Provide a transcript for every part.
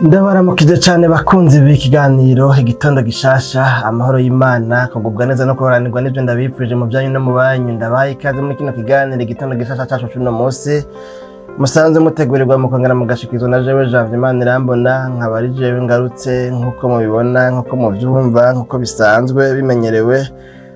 Ndabaramukije cyane bakunzi b'ikiganiro igitondo gishasha amahoro y'Imana kugubwa neza no kuranirwa n'ibyo ndabipfuje mu byanyu no mu banyu ndabaye ikaze muri kino kiganiro igitondo gishasha cyacu cuno munsi musanze mutegurirwa mukongera mugashikizo na jewe Janvier Imana irambona nkaba ari jewe ngarutse nkuko mubibona nkuko muvyumva nkuko bisanzwe bimenyerewe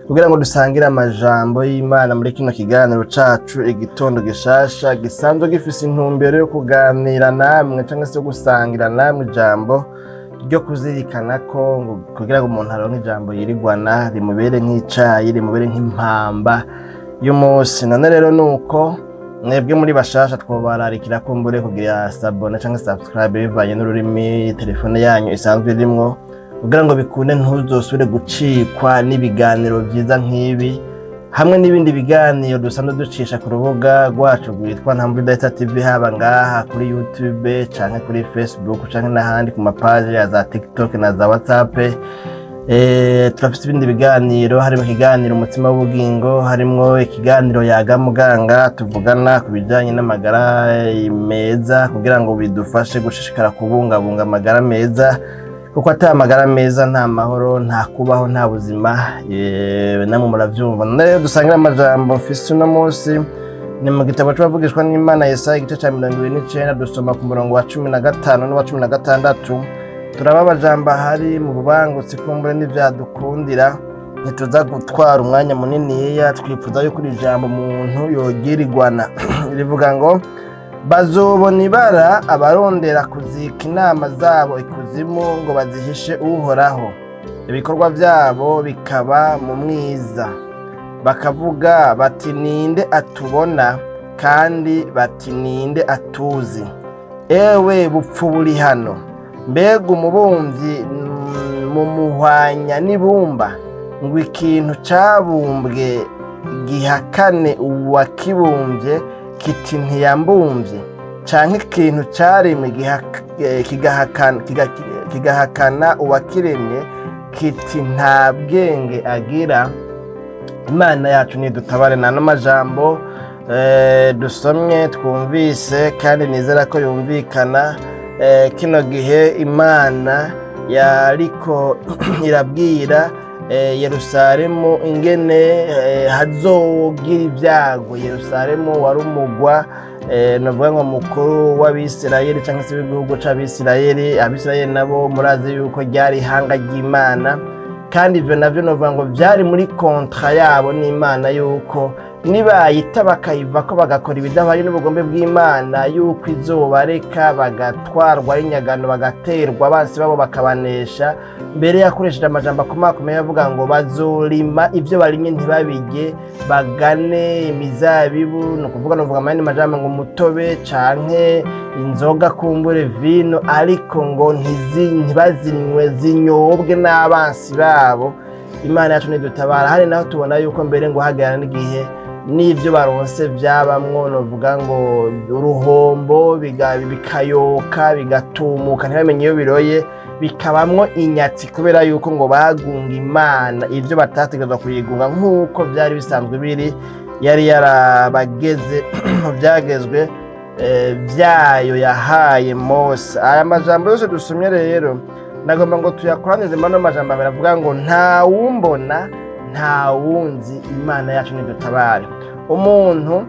kugira ngo dusangire amajambo y'Imana muri kino kiganiro cacu igitondo gishasha gisanzwe gifise intumbero yo kuganira namwe cyangwa se gusangira namwe ijambo ryo kuzirikana ko kugira ngo umuntu aronke ijambo yirigwana rimubere nk'icayi rimubere nk'impamba y'umunsi. None rero nuko mwebwe muri bashasha twobararikira kumbure kugira sabone cyangwa subscribe bivanye n'ururimi telefone yanyu isanzwe irimwo kugira ngo bikunde ntuzosubire gucikwa n'ibiganiro byiza nk'ibi hamwe n'ibindi biganiro dusanzwe ducisha ku rubuga rwacu rwitwa Data TV haba ngaha kuri YouTube canke kuri Facebook canke n'ahandi ku mapaje ya za TikTok na za WhatsApp. Turafite ibindi biganiro harimo ikiganiro umutima w'ubugingo, harimo ikiganiro yaga muganga tuvugana ku bijanye n'amagara meza kugira ngo bidufashe gushishikara kubungabunga amagara meza kuko ata amagara meza nta mahoro nta kubaho nta buzima namwe muravyumva. Rero dusangira amajambo mfise uno munsi ni mu gitabo c'abavugishwa n'Imana Yesaya igice ca 29 dusoma ku murongo wa 15 n'uwa 16. Turaba amajambo hari mu bubangutsi kumbure n'ivyadukundira ntituza gutwara umwanya muniniya twipfuza yuko iri jambo umuntu yogirirwana rivuga ngo bazobona ibara abarondera kuzika inama zabo ikuzimu ngo bazihishe uhoraho, ibikorwa byabo bikaba mu mwiza, bakavuga bati ninde atubona kandi bati ninde atuzi. Ewe bupfu buri hano, mbega umubumvyi mu muhwanya n'ibumba ngo ikintu cabumbwe gihakane uwakibumbye kiti ntiyambumvye, canke ikintu caremwe kigahakana uwakiremye kiti nta bwenge agira. Imana yacu nidutabare. Nano majambo dusomye twumvise kandi nizera ko yumvikana kino gihe Imana yariko irabwira Yerusalemu ingene hazogira ibyago. Yerusalemu wari umugwa navuga ngo mukuru w'Abisirayeli cyangwa se w'igihugu c'Abisirayeli. Abisirayeli nabo murazi yuko ryari ihanga ry'Imana kandi ivyo navyo novuga ngo vyari muri kontra yabo n'Imana yuko nibayita bakayivako bagakora ibidahwanye n'ubugombe bw'Imana yuko izobareka bagatwarwa inyagano bagaterwa abansi babo bakabanesha. Mbere yakoresheje amajambo akomakomeye avuga ngo bazolima ivyo barimye ntibabirye, bagane imizabibu, no kuvuga novuga amani majambo ngo umutobe canke inzoga kumbure vino, ariko ngo ntibazinywe zinyobwe n'abansi babo. Imana yacu nidutabara. Hari naho tubona yuko mbere ngo hagarara n'igihe n'ibyo baronse byabamwo novuga ngo uruhombo bikayoka bigatumuka ntibamenye iyo biroye, bikabamwo inyatsi kubera yuko ngo bagunga Imana ivyo batategerezwa kuyigunga nk'uko byari bisanzwe biri. Yari yarabageze mu byagezwe vyayo yahaye Mose. Aya majambo yose dusomye rero nagomba ngo tuyakoranize mano majambo baravuga ngo nta wumbona nta wunzi. Imana yacu nidutabare. Umuntu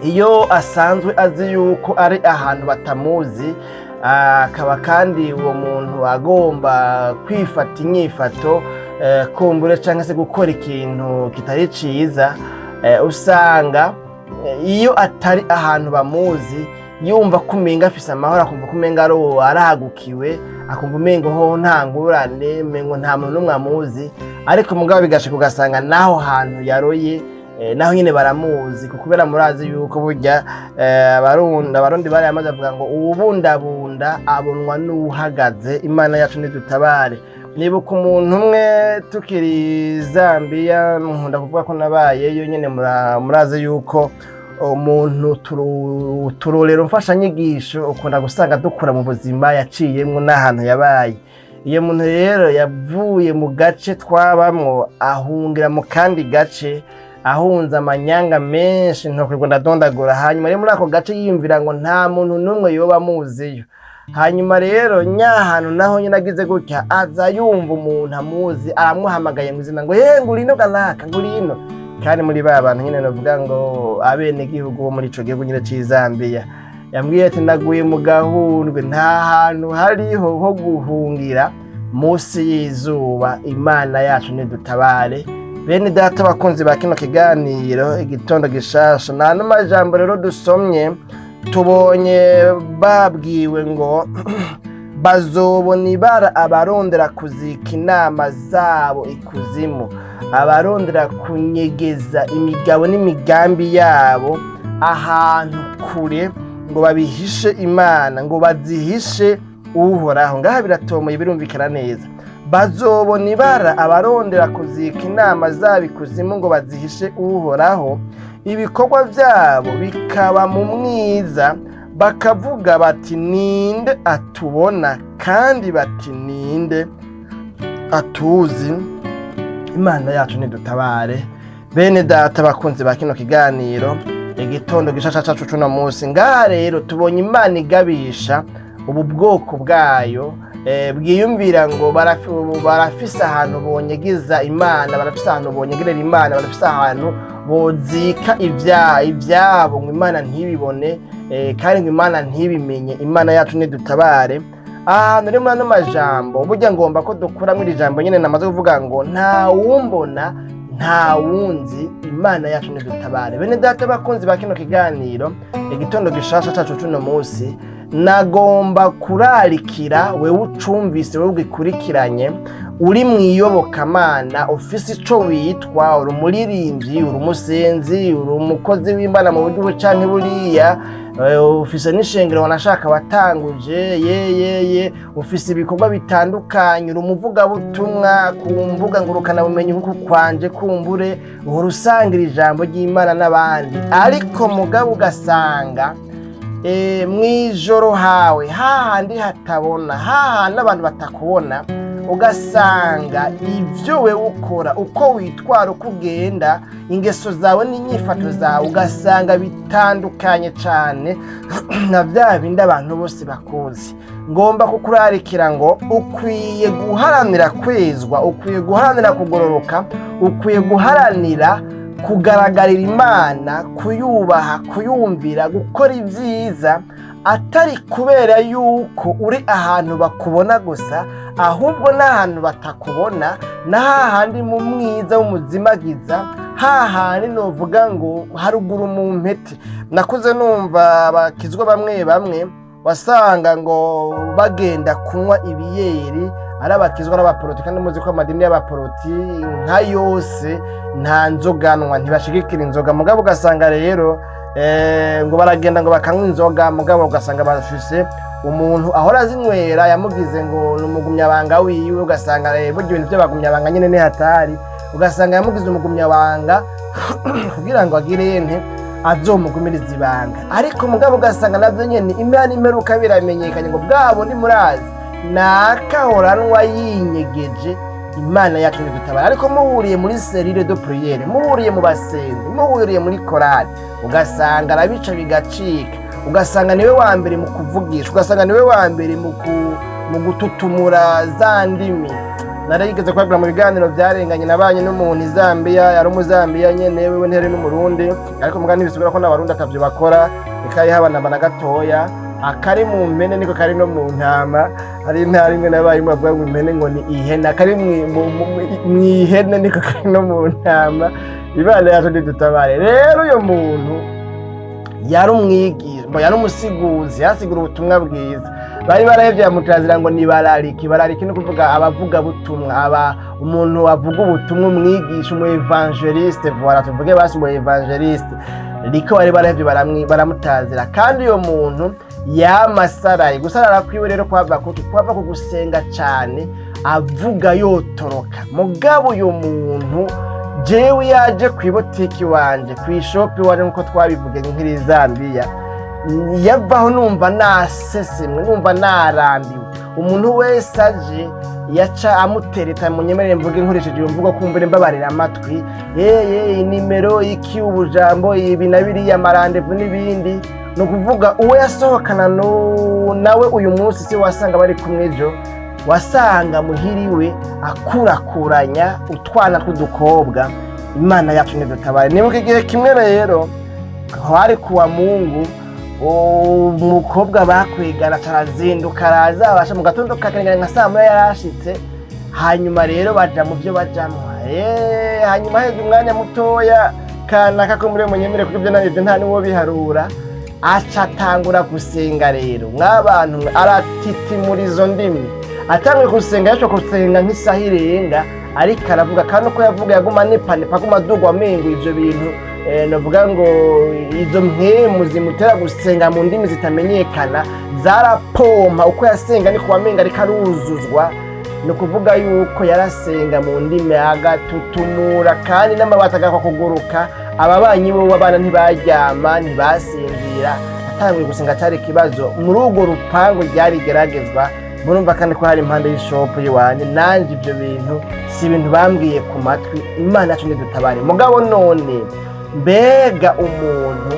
iyo asanzwe azi yuko ari ahantu batamuzi akaba kandi uwo muntu agomba kwifata inyifato kumbure cyangwa se gukora ikintu kitari ciza, usanga iyo atari ahantu bamuzi yumva kumenga afise amahoro, akumva kumenga arahagukiwe, akumva umengo ho nta ngurane, mengo nta muntu n'umwe amuzi. Ariko mugabo bigashika ugasanga naho hantu yaroye naho nyine baramuzi kubera murazi yuko burya abarundi bari amaze avuga ngo uwubundabunda abonwa n'uhagaze. Imana yacu nidutabare. Nibuka umuntu umwe tukiri Zambia, nkunda kuvuga ko nabayeyo nyine, murazi yuko umuntu turorero mfasha nyigisho ukunda gusanga dukura mu buzima yaciyemwo n'ahantu yabaye. Iyo muntu rero yavuye mu gace twabamwo ahungira mu kandi gace ahunza amanyanga menshi ntokwirwa ndadondagura. Hanyuma rero muri ako gace yiyumvira ngo nta muntu n'umwe yoba muziyo, hanyuma rero nyahantu naho nyine agize gutya aza yumva umuntu amuzi aramuhamagaye mu izina ngo yewe ngurino galaka ngurino, kandi muri ba bantu nyine navuga ngo abenegihugu bo muri ico gihugu nyine c'Izambiya, yambwiye ati naguye mu gahundwe, nta hantu hariho ho guhungira musi y'izuba, Imana yacu nidutabare. Bene data bakunzi ba kino kiganiro igitondo gishasha, nta n'amajambo rero dusomye tubonye babwiwe ngo bazobona ibara abarondera kuzika inama zabo ikuzimu, abarondera kunyegeza imigabo n'imigambi yabo ahantu kure ngo babihishe Imana, ngo bazihishe Uhoraho. Ngaha biratomoye birumvikana neza, bazobona ibara abarondera kuzika inama zabo ikuzimu ngo bazihishe Uhoraho, ibikorwa byabo bikaba mu mwiza, bakavuga bati ninde atubona, kandi bati ninde atuzi. Imana yacu nidutabare. Bene data bakunzi ba kino kiganiro igitondo gishasha cacu cuno munsi, ngaha rero tubonye Imana igabisha ubu bwoko bwayo bwiyumvira ngo barafise ahantu bonyegeza Imana, barafise ahantu bonyegerera Imana, barafise ahantu bozika ivyabo ngo Imana ntibibone kandi ngo Imana ntibimenye. Imana yacu nidutabare. Ahantu rero muri majambo burya ngomba ko dukuramwo iri jambo nyene namaze kuvuga ngo nta wumbona nta wunzi, Imana yacu nidutabare. Bene data bakunzi ba kino kiganiro igitondo gishasha cacu cuno munsi, nagomba kurarikira wewe ucumvise, wewe ugikurikiranye, uri mwiyobokamana, ufise ico witwa, uri umuririmbyi, uri umusenzi, uri umukozi w'Imana mu buryo canke buriya, ufise n'ishengero wanashaka watanguje, yeye ufise ibikorwa bitandukanye, uri umuvugabutumwa ku mbuga ngurukana bumenyi nkuko kwanje kumbure, uhora usangira ijambo ry'Imana n'abandi, ariko mugabo ugasanga mwijoro hawe hahandi hatabona, hahandi abantu batakubona, ugasanga ivyo we ukora, uko witwara, uko ugenda, ingeso zawe n'inyifato zawe ugasanga bitandukanye cane na vya bindi abantu bose bakuzi. Ngomba kukurarikira ngo ukwiye guharanira kwezwa, ukwiye guharanira kugororoka, ukwiye guharanira kugaragarira Imana, kuyubaha, kuyumvira, gukora ibyiza, atari kubera yuko uri ahantu bakubona gusa, ahubwo n'ahantu batakubona, n'ahandi mu mwiza w'umuzimagiza, hahandi novuga ngo haruguru mu mpete. Nakuze numva abakizwa bamwe bamwe wasanga ngo bagenda kunywa ibiyeri, ari abakizwa n'abaporoti, kandi muzi ko amadini y'abaporoti nka yose nta nzoganwa, ntibashigikira inzoga, mugabo ugasanga rero ngo baragenda ngo bakanywa inzoga, mugabo ugasanga bafise umuntu ahora azinywera yamugize ngo n'umugumyabanga wiwe, ugasanga rero ibintu by'abagumyabanga nyine ni hatari, ugasanga yamugize umugumyabanga kugira ngo agire yente azomugumiriza ibanga, ariko mugabo ugasanga navyo nyene Imana imeruka biramenyekanye ngo bwabo ni murazi nakahoranwa yinyegeje. Imana yacu nidutabara. Ariko muhuriye muri serire de prière, muhuriye mu basenzi, muhuriye muri korali, ugasanga arabica bigacika, ugasanga niwe wa mbere mu kuvugisha, ugasanga niwe wa mbere mu gututumura za ndimi. Narigeze kwagura mu biganiro byarenganye nabanye n'umuntu Izambiya, yari umuzambiya nyene, wewe ntari n'umurundi, ariko mugani bisubira ko n'abarundi atavyo bakora, ikaye habanamba na gatoya, akari mu mpene niko kari no mu ntama. Hari intara imwe nabaye bavuga ngo impene ngo ni ihene, akari mwihene niko kari no mu ntama. Imana yacu nidutabare. Rero uyo muntu yari umwigisha, yari umusiguzi, yasigura ubutumwa bwiza. Bari barahevye yamutazira ngo ni barariki no kuvuga abavuga butumwa, umuntu avuga ubutumwa, umwigisha, umu evangeliste, voilà tuvuge basi umu evangeliste, liko bari barahevye baramutazira. Kandi uyo muntu yamasaraye gusarara kwiwe rero kwava ku gusenga cyane, avuga yotoroka. Mugabo uyo muntu jewe yaje kwibotiki wanje, kwishopi wanje nkuko twabivuge nkiri Zambiya, yavaho numva nasesemwe, numva narambiwe. Umuntu wese aje yaca amutereta, munyemerere mvuge nkoresheje mvugo kumbere mbabarira amatwi, nimero iki ubujambo ibi na biriya marandevu n'ibindi, ni ukuvuga uwo yasohokana nawe uyu munsi si wasanga bari kumwe ejo, wasanga muhiriwe akurakuranya utwana tw'udukobwa. Imana yacu nidutabare. Nibuka igihe kimwe rero hari kuwa Mungu, umukobwa bakwigana arazinduka araza abasha mu gatondo kakengera nka saa moya yarashitse, hanyuma rero baja mu byo bajamwo. Hanyuma heze umwanya mutoya kanaka ko muri munyemere kuko ibyo nabyo nta niwo biharura, aca atangura gusenga. Rero nk'abantu aratitimura izo ndimi, atangwe gusenga, yaco gusenga nk'isaha irenga, ariko aravuga kandi uko yavuga yaguma nipanepa aguma adugwa amengo ivyo bintu navuga ngo izo mpemu zimutera gusenga mu ndimi zitamenyekana zarapompa. Uko yasenga niko wamenga ariko aruzuzwa, ni ukuvuga yuko yarasenga mu ndimi agatutumura kandi n'amabati agakwa kuguruka. Ababanyi bo abana ntibaryama ntibasinzira, atanguye gusenga cyari ikibazo. Muri urwo rupangu ryari geragezwa, murumva kandi ko hari impande y'ishopu yiwanje. Nanje ivyo bintu si ibintu bambwiye ku matwi. Imana yacu nidutabare. Mugabo none mbega umuntu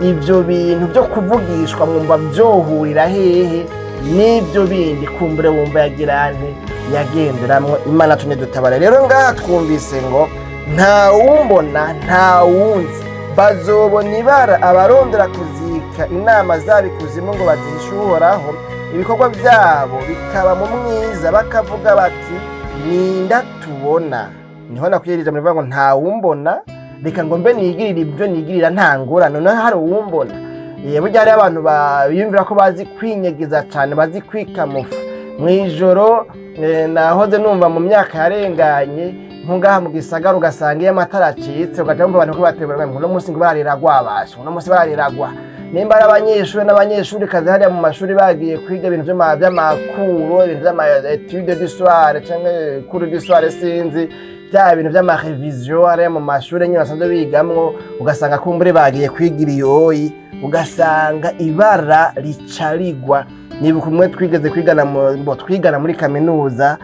ivyo bintu byo kuvugishwa mwumva byohurira hehe n'ibyo bindi kumbure wumva yagirane yagenderamwo? Imana yacu nidutabare. Rero ngaha twumvise ngo nta wumbona nta wunzi, bazobona ibara abarondera kuzika inama zabo ikuzimu ngo bazihishe Uhoraho, ibikorwa byabo bikaba mu mwiza, bakavuga bati ninda tubona. Niho nakwirije muri ngo nta wumbona, reka ngo mbe nigirira ibyo nigirira nta ngorane. Noneho hari uwumbona. Burya hari abantu biyumvira ko bazi kwinyegeza cyane, bazi kwikamufa. Mwijoro nahoze numva mu myaka yarenganye nkungaha mu gisagara ugasanga iyo amatara acitse ugaca mva abantu ko batebera ngo no munsi ngo bariragwa abasha, no munsi bariragwa. Nimba ari abanyeshuri n'abanyeshuri kazi hariya mu mashuri bagiye kwiga ibintu by'amakuru, ibintu by'ama-etude du soir cyangwa cours du soir, sinzi bya bintu by'ama-revision hariya mu mashuri nyine basanzwe bigamwo, ugasanga kumbure bagiye kwigira iyoyi, ugasanga ibara ricarigwa. Nibuka umwe twigeze twigana muri kaminuza,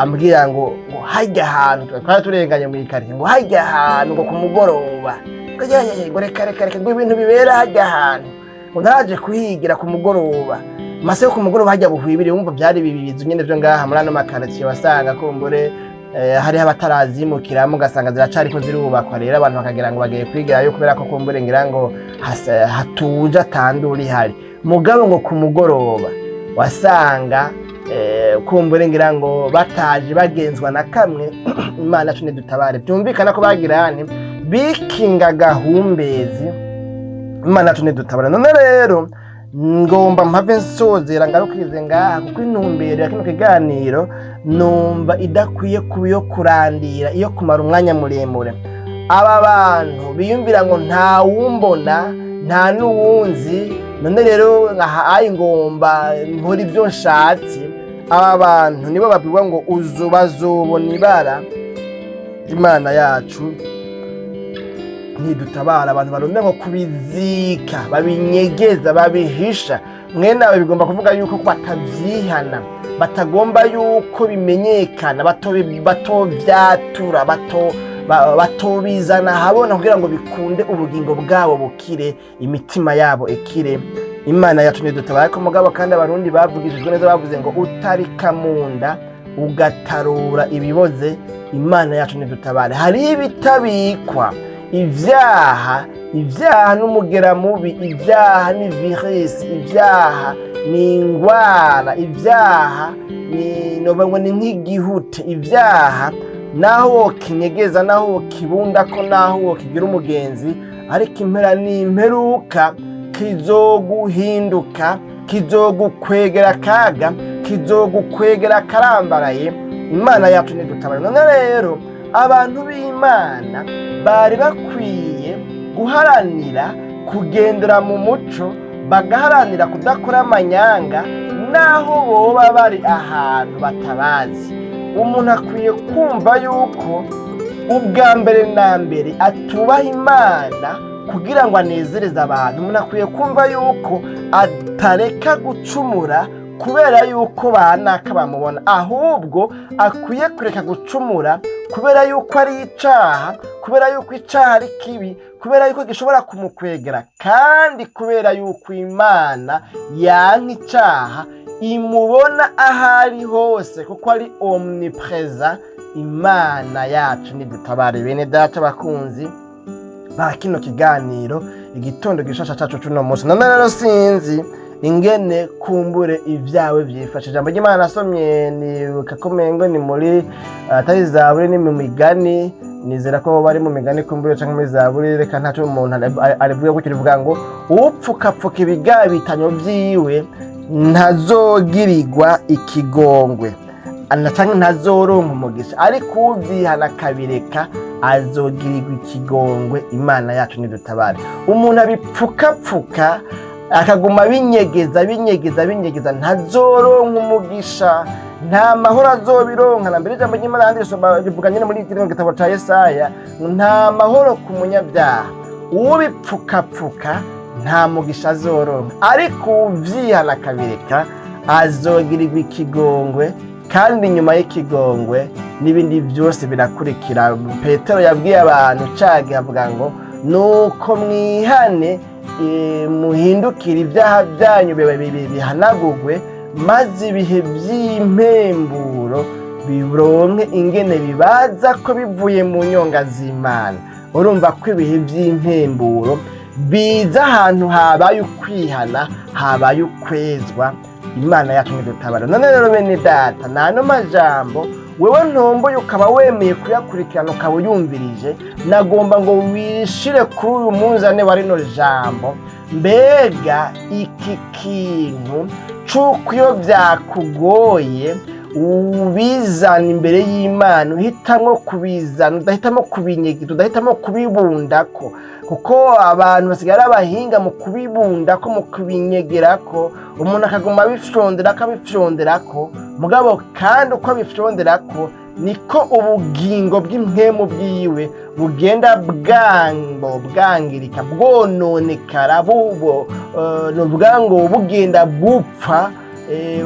ambwira ngo hajya ahantu twari turenganye mu ikariye, ngo hajya ahantu ngo ku mugoroba ngo reka ngo ibintu bibera hajya ahantu ngo ntaje kuhigira ku mugoroba. Mase ku mugoroba hajya buhwibire, wumva byari bibizo nyine byo ngaha muri ano makaratiye wasanga kumbure hariho abatarazimukiramo, ugasanga ziracariko zirubakwa. Rero abantu bakagira ngo bagiye kwigirayo kubera ko kumbure ngira ngo hatuje atandura ihari. Mugabo ngo ku mugoroba wasanga kumbure ngira ngo bataje bagenzwa na kamwe. Imana yacu nidutabare. Byumvikana ko bagirane bikinga gahumbezi. Imana yacu nidutabare. None rero ngomba mpave nsozera ngarukize ngaha, kuko intumbero ya kino kiganiro numva idakwiye kuba iyo kurandira, iyo kumara umwanya muremure. Aba bantu biyumvira ngo nta wumbona nta n'uwunzi, none rero ayi ngomba nkora ibyo nshatse. Aba bantu nibo babwirwa ngo bazobona ibara. Imana yacu nidutabara. Abantu barondera ngo kubizika, babinyegeza, babihisha. Mwene abo bigomba kuvuga yuko batavyihana, batagomba yuko bimenyekana, batovyatura, batobizana habona kugira ngo bikunde ubugingo bwabo bukire, imitima yabo ikire. Imana yacu nidutabara. Ko mugabo kandi abarundi bavugishijwe neza, bavuze ngo utarika munda ugatarura ibiboze. Imana yacu nidutabare. Hari ibitabikwa, ibyaha n'umugera mubi, ibyaha ni virus, ibyaha ni ingwara, ibyaha ni nobango ni nk'igihute, ibyaha naho kinyegeza, naho kibunda ko, naho kigira umugenzi, ariko impera n'imperuka kizoguhinduka, kizogukwegera kaga, kizogukwegera karambaraye. Imana yacu nidutabare. None rero abantu b'Imana bari bakwiye guharanira kugendera mu muco, bagaharanira kudakora amanyanga naho boba bari ahantu batabazi. Umuntu akwiye kumva yuko ubwa mbere na mbere atubaha Imana kugira ngo anezereze abantu. Umuntu akwiye kumva yuko atareka gucumura kubera yuko banaka bamubona, ahubwo akwiye kureka gucumura kubera yuko ari icaha, kubera yuko icaha ari kibi, kubera yuko gishobora kumukwegera, kandi kubera yuko Imana yanka icaha imubona ahari hose kuko ari omnipresent. Imana yacu nidutabare bene data bakunzi ba kino kiganiro igitondo gishasha cacu cuno munsi. None rero sinzi ingene kumbure ivyawe vyifashe. Ijambo ry'Imana nasomye ni kakomengo ni muri atari Zaburi ni mu Migani, nizera ko bari mu Migani kumbure canke muri Zaburi, reka ntaco umuntu arivuga ko kirivuga ngo upfukapfuka ibigabitanyo vyiwe ntazogirirwa ikigongwe, canke ntazoronka umugisha, ariko uvyihana akabireka azogirirwa ikigongwe. Imana yacu nidutabare. Umuntu abipfukapfuka akaguma binyegeza ntazoronka umugisha, nta mahoro azobironka. Na mbere ijambo ry'Imana rivuga nyine muri kino gitabo ca Yesaya, nta mahoro ku munyabyaha, ubipfukapfuka nta mugisha azoronka, ariko uvyihana akabireka azogirirwa ikigongwe, kandi nyuma y'ikigongwe n'ibindi byose birakurikira. Petero yabwiye abantu cage avuga ngo nuko mwihane muhindukira ibyaha byanyu bihanagurwe, maze ibihe by'impemburo bironke ingene bibaza ko bivuye mu nyonga z'Imana. Urumva ko ibihe by'impemburo biza ahantu habaye ukwihana, habaye ukwezwa. Imana yacu nidutabara. None rero bene data, nano majambo wewe ntomboye ukaba wemeye kuyakurikirana ukaba uyumvirije, nagomba ngo wishire kuri uyu munzane wa rino jambo. Mbega iki kintu c'uko iyo vyakugoye ubizana imbere y'Imana, uhitamwo kubizana, udahitamo kubinyegeza, udahitamo kubibundako, kuko abantu basigaye ari abahinga mu kubibundako, mu kubinyegerako. Umuntu akaguma abifyonderako, mugabo kandi uko abifyonderako niko ubugingo bw'impwemu bwiwe bugenda bwangirika, bwononekara, nuvuga ngo bugenda bupfa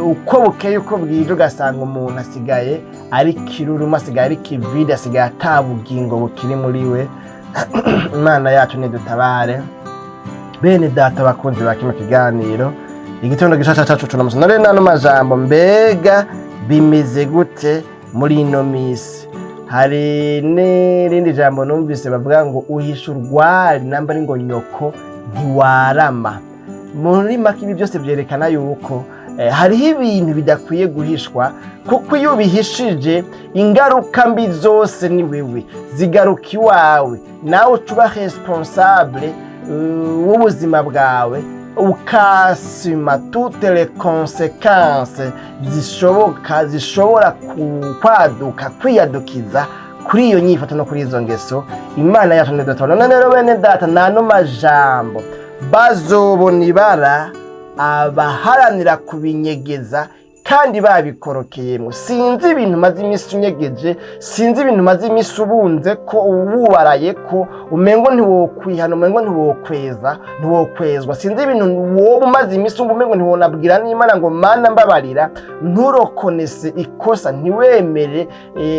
uko bukeye uko bwije. Ugasanga umuntu asigaye ari kiruruma, asigaye ari kivide, asigaye ata bugingo bukiri muri we. Imana yacu nidutabare bene data bakunzi ba kino kiganiro igitondo gishasha cacu cuno munsi. None nano majambo, mbega bimeze gute muri ino misi? Hari n'irindi jambo numvise bavuga ngo uhisha urwari namba ari ngo nyoko ntiwarama. Muri make ibi byose byerekana yuko hariho ibintu bidakwiye guhishwa, kuko iyo bihishije ingaruka mbi zose ni wewe zigaruka iwawe, nawe ucuba responsable w'ubuzima bwawe, ukasima toutes les conséquences zishobora kwiyadukiza kuri iyo nyifato no kuri izo ngeso. Imana yacu nidutabara. None rero bene data, nano majambo bazobona ibara abaharanira kubinyegeza kandi babikorokeyemo. Sinzi ibintu maze imisi unyegeje, sinzi ibintu maze imisi ubunze ko ububaraye ko umengo ntiwokwihana, umengo ntiwokwezwa. Sinzi ibintu wowe umaze imisi umengo ntiwonabwira n'Imana ngo Mana mbabarira, nturokonese ikosa, ntiwemere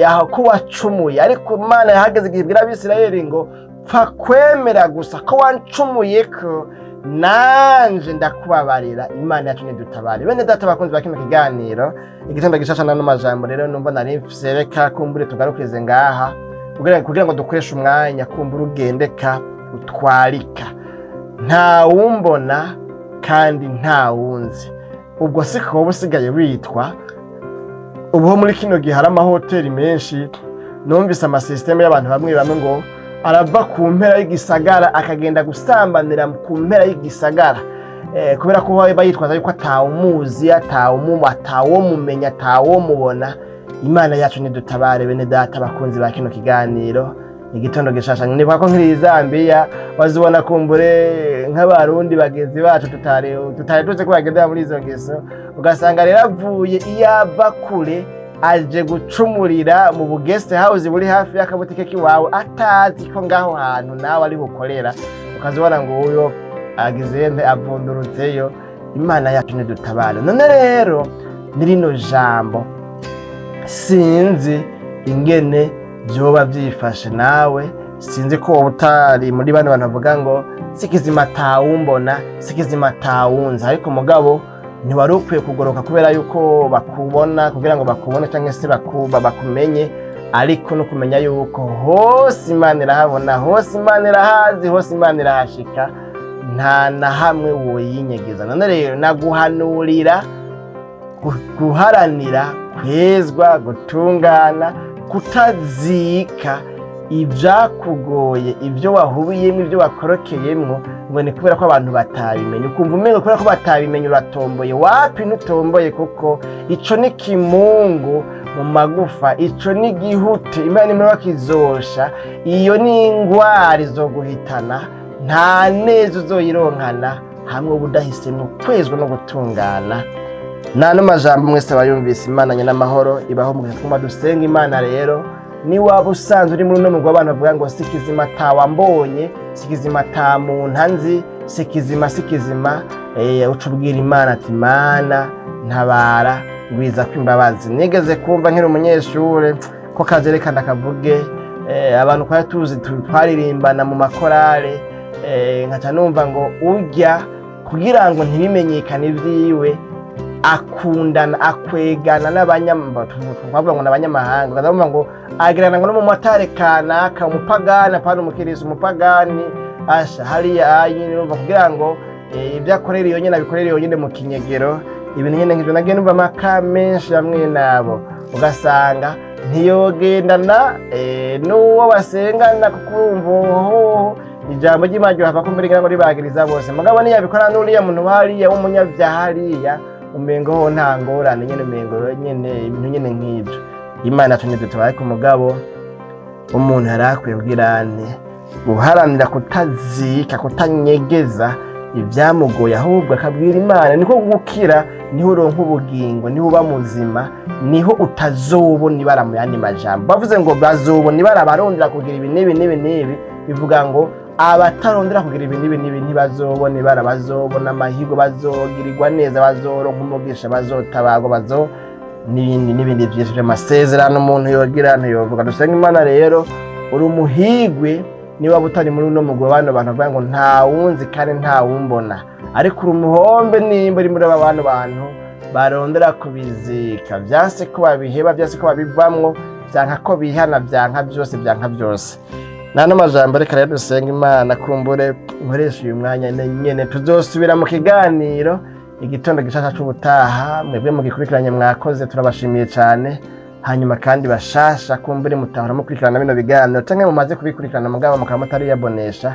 aho ko wacumuye. Ariko Imana yahageze igihe ibwira Abisirayeli ngo pfa kwemera gusa ko wancumuye ko nanje ndakubabarira. Imana yacu nidutabare. Bene data bakunzi ba kino kiganiro igitondo gishasha nano majambo rero numva nari mfise, reka kumbure tugarukirize ngaha kugira ngo dukoreshe umwanya kumbure ugendeka utwarika. Nta wumbona kandi nta wunzi. Ubwo siko usigaye witwa. Ubu muri kino gihe hari amahoteli menshi, numvise amasysteme y'abantu bamwe ngo arava ku mpera y'igisagara akagenda gusambanira ku mpera y'igisagara, kubera ko bayitwaza yuko atawumuzi, atawomumenya, atawomubona. Imana yacu nidutabare bene data bakunzi ba kino kiganiro igitondo gishasha. Nibuka ko nkiri Zambia bazibona kumbure nk'abarundi bagenzi bacu tutari tuze ko bagenda muri izo ngeso, ugasanga rero avuye iyava kure aje gucumurira mu guest house buri hafi y'akabutike kiwawe, atazi ko ngaho hantu nawe ari bukorera, ukazibona ngo uyo agizente avundurutseyo. Imana yacu nidutabare. None rero nirino jambo sinzi ingene byoba byifashe nawe sinzi ko utari muri bano bantu bavuga ngo sikizima tawumbona sikizima tawunza, ariko mugabo ntiwari ukwiye kugoroka kubera yuko bakubona kugira ngo bakubone cyangwa se bakumenye, ariko no kumenya yuko hose Imana irahabona, hose Imana irahazi, hose Imana irahashika, nta na hamwe woyinyegeza. None rero naguhanurira guharanira kwezwa, gutungana, kutazika ibyakugoye, ibyo wahubiyemo, ibyo wakorokeyemo, ngo ni kubera ko abantu batabimenye. Ukumva umenye kubera ko batabimenye uratomboye. Wapi ntutomboye, kuko ico ni kimungu mu magufa, ico ni gihute Imana imwe wakizosha, iyo ni ingwara izoguhitana, nta neza uzoyironkana hamwe ubudahisemo kwezwa no gutungana. Nano majambo mwese bayumvise, Imana nyina amahoro ibaho mu gituma dusenga Imana. Rero ni waba usanzwe uri muri no mugwa abantu bavuga ngo sikizima tawambonye, sikizima ta muntu nzi, sikizima ucubwira Imana ati Mana ntabara ngwiza kwimbabazi. Nigeze kumva nkiri umunyeshure ko kajerekana kavuge abantu kwa tuzi twaririmbana mu makorale, nkaca numva ngo urya kugira ngo ntibimenyekane ivyiwe akundana akwegana n'abanyamahanga, ukavuga ngo agirana ngo n'umumotari kanaka umupagani apana umukirisi umupagani asha hariya nyine numva kugira ngo ibyo akorera iyo nyine abikorera iyo nyine mu kinyegero. Ibintu nyine nk'ibyo nagiye numva amaka menshi hamwe nabo, ugasanga ntiyogendana n'uwo basengana, kuko urumva ijambo ry'Imana hava ko mbere ngo ribagiriza bose. Mugabo niyabikora n'uriya muntu hariya w'umunyabyaha hariya, umengo ho nta ngorane nyene, umengo nyene ibintu nyene nk'ibyo. Imana tunye dutabaye ku mugabo umuntu yarakwiye kugirane guharanira kutazika, kutanyegeza ibyamugoye, ahubwo akabwira Imana. Niko gukira, niho uronka ubugingo, niho uba muzima, niho utazobona ibara mu yandi majambo. Bavuze ngo bazobona ibara barondera kugira ibi n'ibi, bivuga ngo abatarondera kugira ibi n'ibi ntibazobona ibara, bazobona amahigo, bazogirirwa neza, bazoronka umugisha, bazotabagwa, n'ibindi byinshi by'amasezerano umuntu yogirana yovuga. Dusenga Imana rero uri umuhigwe niba butari muri uno mugwe bano bantu bavuga ngo nta wunzi kandi nta wumbona, ariko uri umuhombe nimba uri muri aba bantu barondera kubizika, byase ko babiheba, byase ko babivamwo, byanka ko bihana, byanka byose. Nano majambo reka rero dusenga Imana, kumbure nkoresha uyu mwanya nyene tuzosubira mu kiganiro igitondo gishasha c'ubutaha. Mwebwe mugikurikiranye mwakoze, turabashimiye cyane. Hanyuma kandi bashasha kumbure mutahora mukurikirana bino biganiro canke mumaze kubikurikirana mugabo mukaba mutariyabonesha,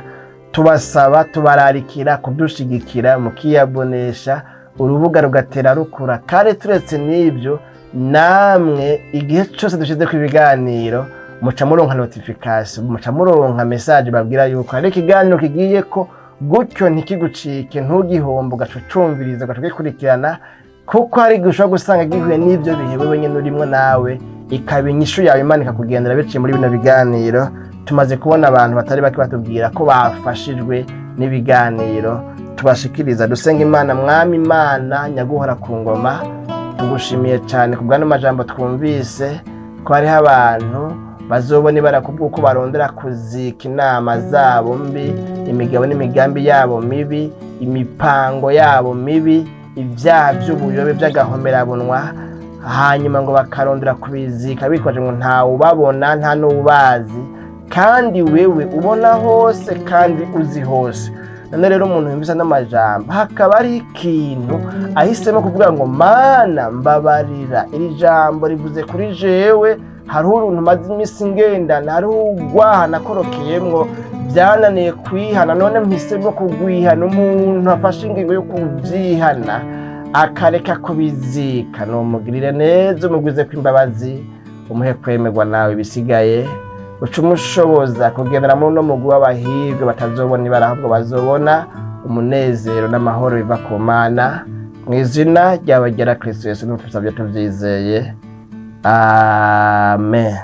tubasaba tubararikira kudushigikira mukiyabonesha, urubuga rugatera rukura. Kare turetse n'ibyo, namwe igihe cyose dushize ku biganiro muca muronka notification, muca muronka message babwira yuko ari ikiganiro kigiye ko, gutyo ntikigucike, ntugihombe, ugacucumviriza, ugacugikurikirana, kuko hari gushobora gusanga gihuye n'ibyo bihe wewe nyene urimo nawe, ikaba inyishu yawe Imana ikakugendera biciye muri bino biganiro. Tumaze kubona abantu batari bake batubwira ko bafashijwe n'ibiganiro tubashikiriza. Dusenga Imana. Mwami Imana nyaguhora ku ngoma, tugushimiye cyane kubw'ano majambo twumvise, ko hariho abantu bazobona ibara kubw'uko barondera kuzika inama zabo mbi, imigabo n'imigambi yabo mibi, imipango yabo mibi, ibyaha by'ubuyobe by'agahomerabunwa, hanyuma ngo bakarondera kubizika bitwaje ngo ntawe ubabona, nta n'ubazi, kandi wewe ubona hose kandi uzi hose. None rero umuntu yumvise n'amajambo hakaba ari ikintu ahisemo kuvuga ngo Mana mbabarira, iri jambo rivuze kuri jewe, hariho uruntu maze imisi ngendana, hariho ugwaha nakorokeyemwo, byananiye kwihana, none mpisemo kugwihana. Umuntu afashe ingingo yo kuvyihana akareka kubizika, nomugirire neza, umugwize kw'imbabazi, umuhe kwemerwa nawe ibisigaye, uca umushoboza kugendera muri uno mugwi w'abahirwe batazobona ibara, ahubwo bazobona umunezero n'amahoro biva ku Mana. Mu izina ryawe ryera Kristo Yesu n'utusabye tuvyizeye, amen.